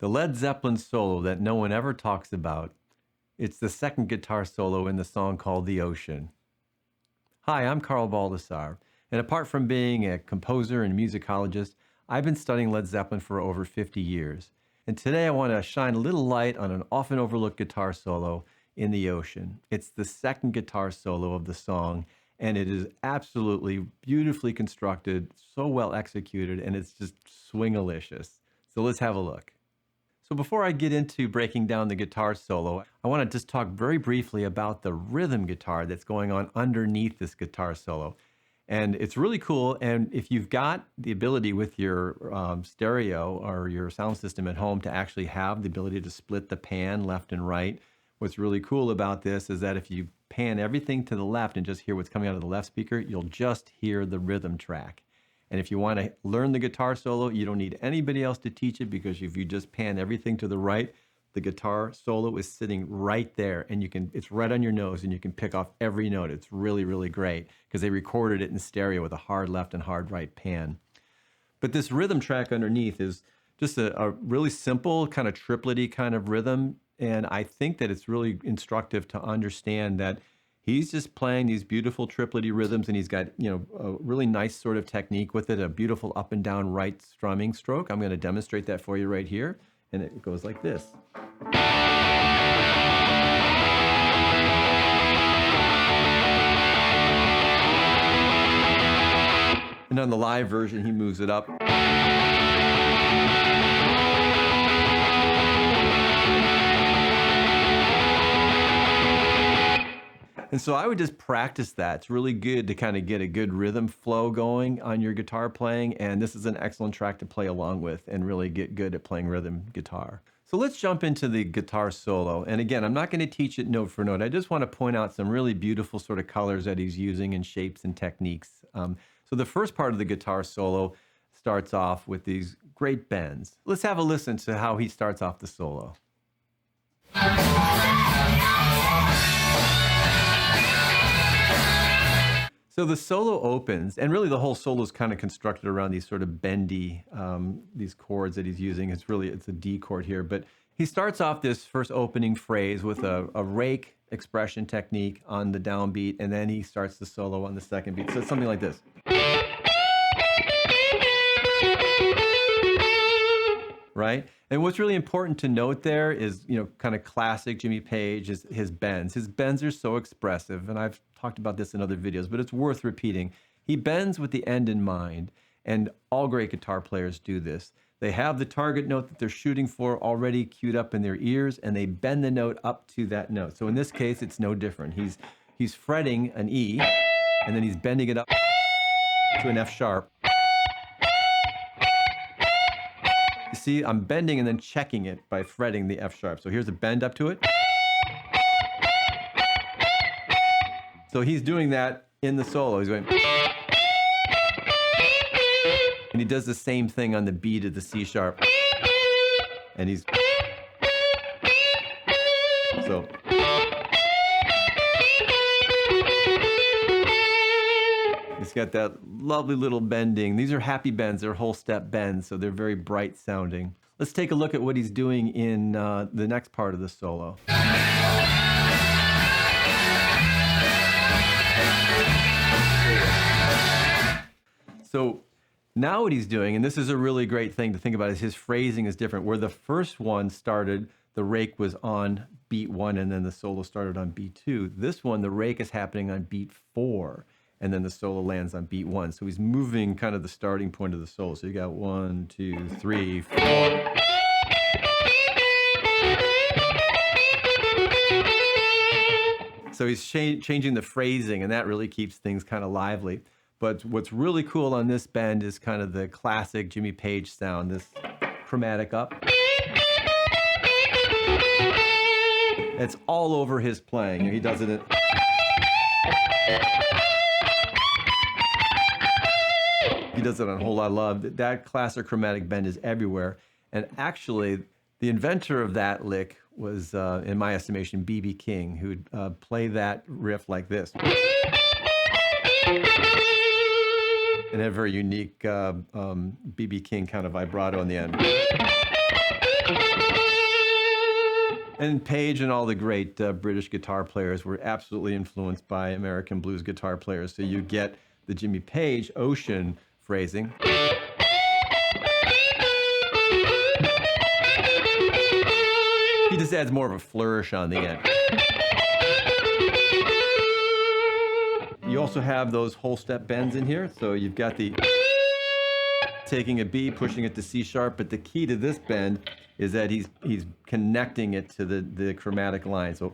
the Led Zeppelin solo that no one ever talks about. It's the second guitar solo in the song called The Ocean. Hi, I'm Carl Baldassarre, and apart from being a composer and musicologist, I've been studying Led Zeppelin for over 50 years. And today I want to shine a little light on an often overlooked guitar solo in The Ocean. It's the second guitar solo of the song, and it is absolutely beautifully constructed, so well executed, and it's just swing-a-licious. So let's have a look. So before I get into breaking down the guitar solo, I want to just talk very briefly about the rhythm guitar that's going on underneath this guitar solo. And it's really cool, and if you've got the ability with your stereo or your sound system at home to actually have the ability to split the pan left and right, what's really cool about this is that if you pan everything to the left and just hear what's coming out of the left speaker, you'll just hear the rhythm track. And if you want to learn the guitar solo, you don't need anybody else to teach it, because if you just pan everything to the right, the guitar solo is sitting right there, and it's right on your nose, and you can pick off every note. It's really, really great because they recorded it in stereo with a hard left and hard right pan. But this rhythm track underneath is just a really simple kind of triplet-y kind of rhythm. And I think that it's really instructive to understand that he's just playing these beautiful triplet-y rhythms, and he's got, a really nice sort of technique with it, a beautiful up and down right strumming stroke. I'm going to demonstrate that for you right here. And it goes like this. And on the live version, he moves it up. And so I would just practice that. It's really good to kind of get a good rhythm flow going on your guitar playing. And this is an excellent track to play along with and really get good at playing rhythm guitar. So let's jump into the guitar solo. And again, I'm not going to teach it note for note. I just want to point out some really beautiful sort of colors that he's using and shapes and techniques. So the first part of the guitar solo starts off with these great bends. Let's have a listen to how he starts off the solo. So the solo opens, and really the whole solo is kind of constructed around these sort of bendy, these chords that he's using. It's a D chord here, but he starts off this first opening phrase with a rake expression technique on the downbeat, and then he starts the solo on the second beat. So it's something like this. Right? And what's really important to note there is, kind of classic Jimmy Page, is his bends. His bends are so expressive, and I've talked about this in other videos, but it's worth repeating. He bends with the end in mind, and all great guitar players do this. They have the target note that they're shooting for already queued up in their ears, and they bend the note up to that note. So in this case, it's no different. He's fretting an E, and then he's bending it up to an F sharp. You see, I'm bending and then checking it by fretting the F sharp. So here's a bend up to it. So he's doing that in the solo. He's going, and he does the same thing on the B to the C sharp. And he's got that lovely little bending. These are happy bends. They're whole step bends, so they're very bright sounding. Let's take a look at what he's doing in the next part of the solo. So now what he's doing, and this is a really great thing to think about, is his phrasing is different. Where the first one started, the rake was on beat 1, and then the solo started on beat 2. This one, the rake is happening on beat 4. And then the solo lands on beat 1. So he's moving kind of the starting point of the solo. So you got 1, 2, 3, 4. So he's changing the phrasing, and that really keeps things kind of lively. But what's really cool on this bend is kind of the classic Jimmy Page sound, this chromatic up. It's all over his playing. He does it in... He does it on A Whole Lot of Love. That classic chromatic bend is everywhere. And actually, the inventor of that lick was, in my estimation, B.B. King, who'd play that riff like this. And a very unique B.B. King kind of vibrato in the end. And Page and all the great British guitar players were absolutely influenced by American blues guitar players. So you get the Jimmy Page Ocean phrasing. He just adds more of a flourish on the end. You also have those whole step bends in here. So you've got the taking a B, pushing it to C sharp, but the key to this bend is that he's connecting it to the chromatic line. So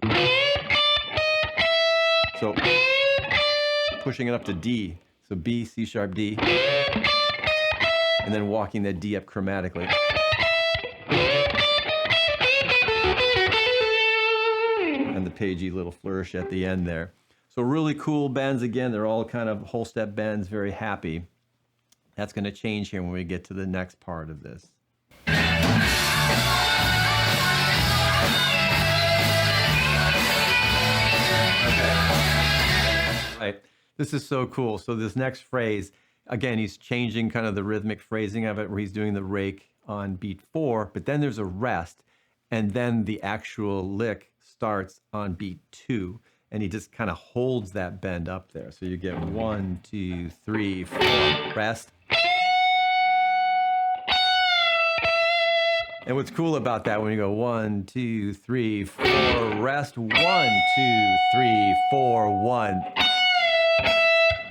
pushing it up to D. So B, C sharp, D, and then walking that D up chromatically. And the Pagey little flourish at the end there. So really cool bends. Again, they're all kind of whole step bends, very happy. That's going to change here when we get to the next part of this. Right. This is so cool. So this next phrase, again, he's changing kind of the rhythmic phrasing of it, where he's doing the rake on beat 4, but then there's a rest, and then the actual lick starts on beat 2, and he just kind of holds that bend up there. So you get 1, 2, 3, 4, rest. And what's cool about that, when you go 1, 2, 3, 4, rest, 1, 2, 3, 4, 1.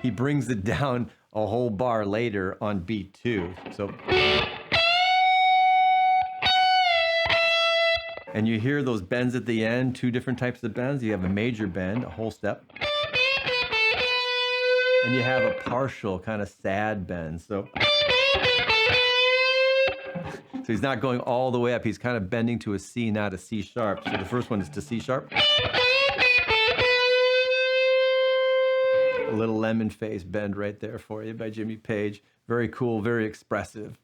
He brings it down a whole bar later on beat 2. So, and you hear those bends at the end, 2 different types of bends. You have a major bend, a whole step, and you have a partial kind of sad bend. So he's not going all the way up. He's kind of bending to a C, not a C sharp. So the first one is to C sharp. A little lemon face bend right there for you by Jimmy Page. Very cool, very expressive.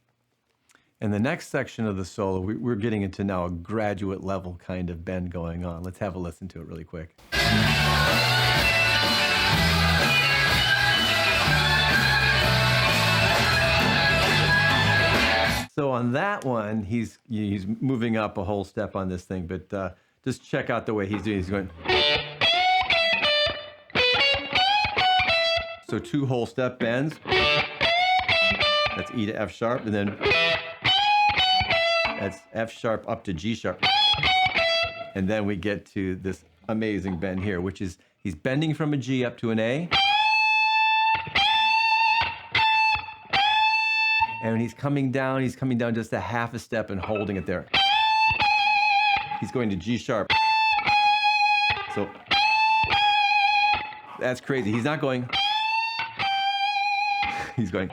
And the next section of the solo, we're getting into now a graduate level kind of bend going on. Let's have a listen to it really quick. So on that one, he's moving up a whole step on this thing, but just check out the way he's doing. He's going. So 2 whole step bends. That's E to F sharp, and then that's F sharp up to G sharp. And then we get to this amazing bend here, which is he's bending from a G up to an A. And when he's coming down just a half a step and holding it there. He's going to G sharp. So that's crazy. He's not going. He's going.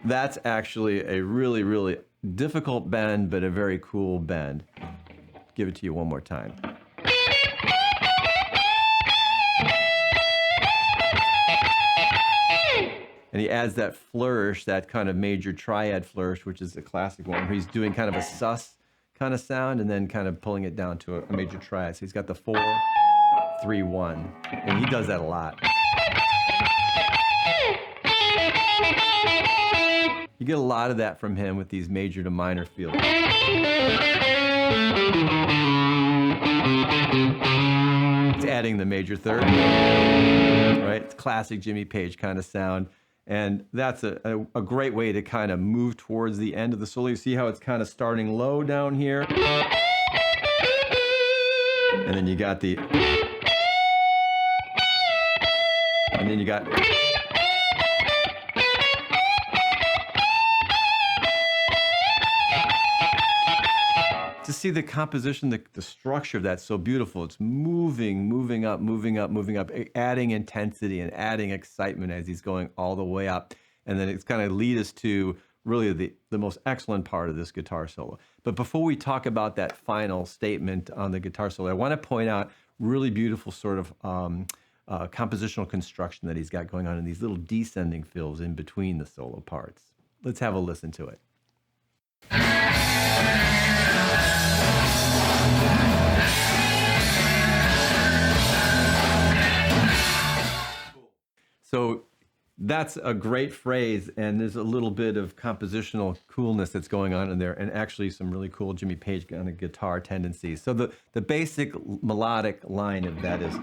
That's actually a really, really difficult bend, but a very cool bend. Give it to you one more time. And he adds that flourish, that kind of major triad flourish, which is a classic one, where he's doing kind of a sus kind of sound and then kind of pulling it down to a major triad. So he's got the 4, 3, 1, and he does that a lot. You get a lot of that from him with these major to minor fields. It's adding the major third, right? It's classic Jimmy Page kind of sound. And that's a great way to kind of move towards the end of the solo. You see how it's kind of starting low down here? And then you got the... And then you got... To see the composition, the structure of that's so beautiful. It's moving up, adding intensity and adding excitement as he's going all the way up. And then it's kind of lead us to really the most excellent part of this guitar solo. But before we talk about that final statement on the guitar solo, I want to point out really beautiful sort of compositional construction that he's got going on in these little descending fills in between the solo parts. Let's have a listen to it. So That's a great phrase, and there's a little bit of compositional coolness that's going on in there, and actually some really cool Jimmy Page kind of guitar tendencies. So the basic melodic line of that is,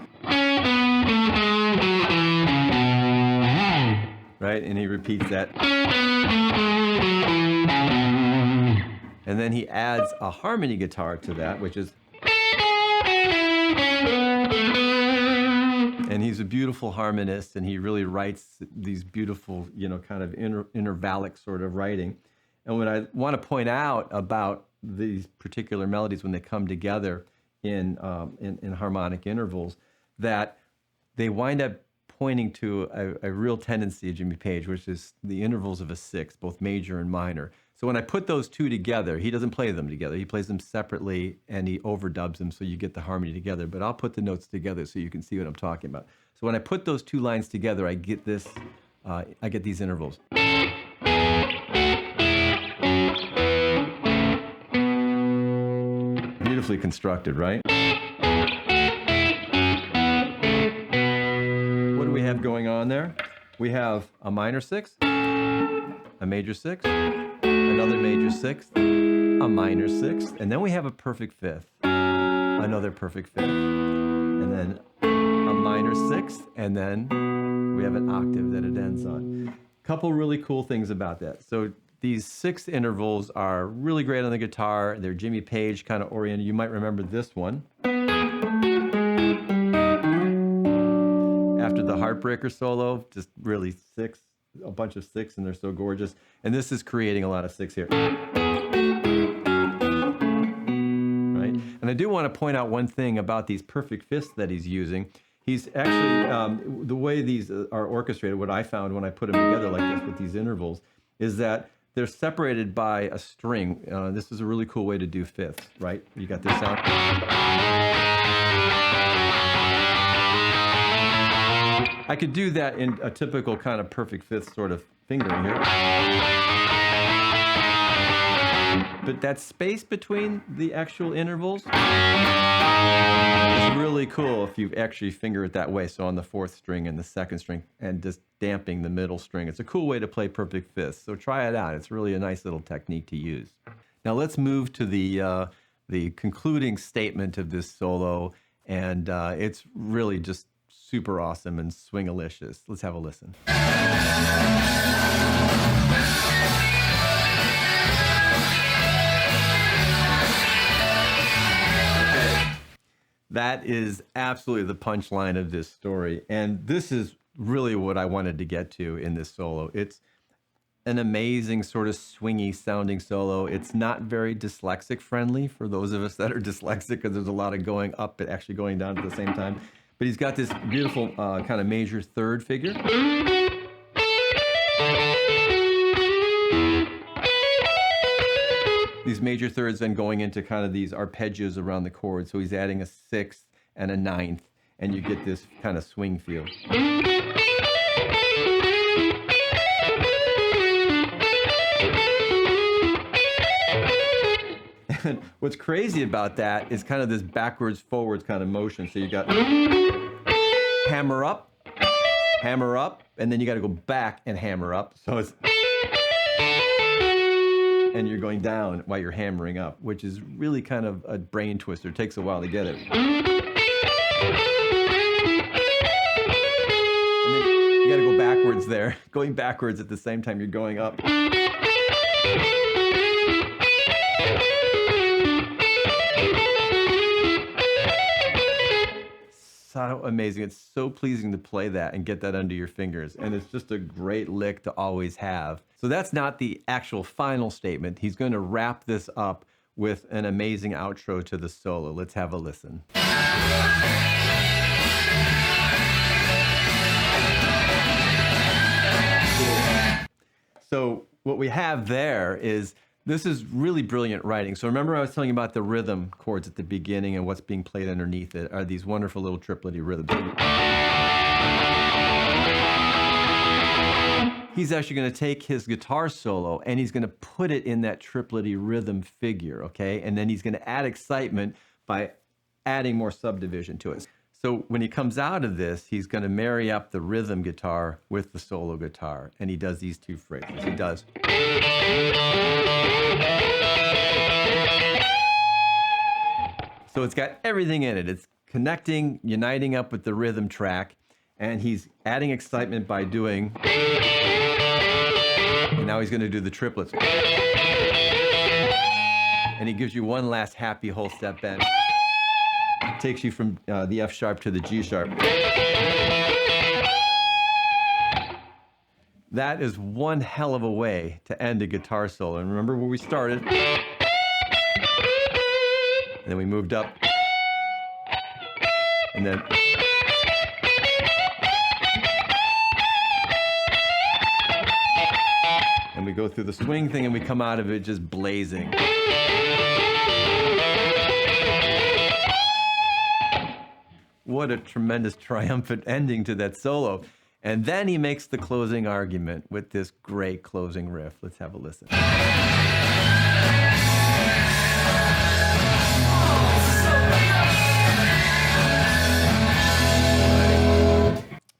right, and he repeats that, and then he adds a harmony guitar to that, which is, and he's a beautiful harmonist, and he really writes these beautiful, kind of intervallic sort of writing. And what I want to point out about these particular melodies when they come together in harmonic intervals, that they wind up pointing to a real tendency of Jimmy Page, which is the intervals of a sixth, both major and minor. So when I put those two together, he doesn't play them together. He plays them separately, and he overdubs them so you get the harmony together. But I'll put the notes together so you can see what I'm talking about. So when I put those two lines together, I get this. I get these intervals. Beautifully constructed, right? What do we have going on there? We have a minor sixth, a major sixth, another major sixth, a minor sixth, and then we have a perfect fifth, another perfect fifth, and then a minor sixth, and then we have an octave that it ends on. Couple really cool things about that. So these sixth intervals are really great on the guitar. They're Jimmy Page kind of oriented. You might remember this one. After the Heartbreaker solo, just really six, a bunch of six, and they're so gorgeous. And this is creating a lot of six here. Right? And I do want to point out one thing about these perfect fifths that he's using. He's actually, the way these are orchestrated, what I found when I put them together like this with these intervals, is that they're separated by a string. This is a really cool way to do fifths, right? You got this sound. I could do that in a typical kind of perfect fifth sort of fingering here. But that space between the actual intervals is really cool if you actually finger it that way. So on the fourth string and the second string, and just damping the middle string. It's a cool way to play perfect fifths. So try it out. It's really a nice little technique to use. Now let's move to the concluding statement of this solo, and it's really just super awesome and swing-a-licious. Let's have a listen. That is absolutely the punchline of this story. And this is really what I wanted to get to in this solo. It's an amazing sort of swingy sounding solo. It's not very dyslexic friendly for those of us that are dyslexic, because there's a lot of going up but actually going down at the same time. But he's got this beautiful kind of major third figure. These major thirds then going into kind of these arpeggios around the chord. So he's adding a sixth and a ninth, and you get this kind of swing feel. And what's crazy about that is kind of this backwards, forwards kind of motion. So you got hammer up, and then you got to go back and hammer up. So it's, and you're going down while you're hammering up, which is really kind of a brain twister. It takes a while to get it. And then you got to go backwards there, going backwards at the same time you're going up. So amazing. It's so pleasing to play that and get that under your fingers. And it's just a great lick to always have. So that's not the actual final statement. He's going to wrap this up with an amazing outro to the solo. Let's have a listen. So what we have there is, this is really brilliant writing. So remember I was telling you about the rhythm chords at the beginning, and what's being played underneath it are these wonderful little triplety rhythms. He's actually going to take his guitar solo and he's going to put it in that triplety rhythm figure, okay? And then he's going to add excitement by adding more subdivision to it. So when he comes out of this, he's going to marry up the rhythm guitar with the solo guitar. And he does these two phrases. He does. So it's got everything in it. It's connecting, uniting up with the rhythm track. And he's adding excitement by doing. And now he's going to do the triplets. And he gives you one last happy whole step bend. Takes you from the F sharp to the G sharp. That is one hell of a way to end a guitar solo. And remember where we started? And then we moved up. And then... and we go through the swing thing and we come out of it just blazing. What a tremendous triumphant ending to that solo. And then he makes the closing argument with this great closing riff. Let's have a listen.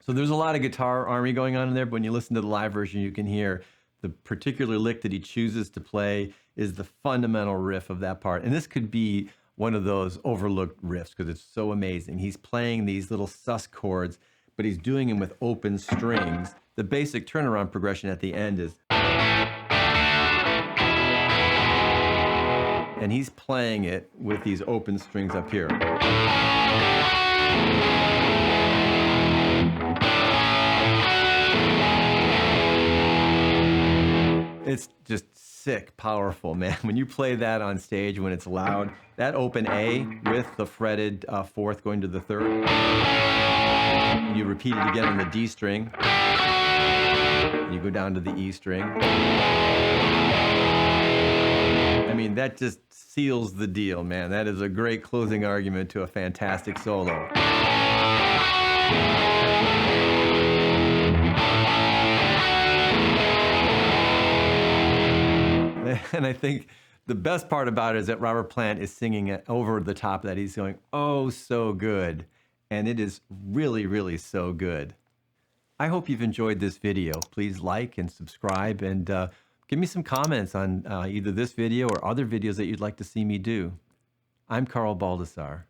So there's a lot of guitar army going on in there, but when you listen to the live version, you can hear the particular lick that he chooses to play is the fundamental riff of that part. And this could be one of those overlooked riffs because it's so amazing. He's playing these little sus chords, but he's doing them with open strings. The basic turnaround progression at the end is... and he's playing it with these open strings up here. It's just sick, powerful, man. When you play that on stage, when it's loud, that open A with the fretted fourth going to the third, you repeat it again on the D string, you go down to the E string. I mean, that just seals the deal, man. That is a great closing argument to a fantastic solo. And I think the best part about it is that Robert Plant is singing it over the top of that. He's going, oh, so good. And it is really, really so good. I hope you've enjoyed this video. Please like and subscribe and give me some comments on either this video or other videos that you'd like to see me do. I'm Carl Baldassarre.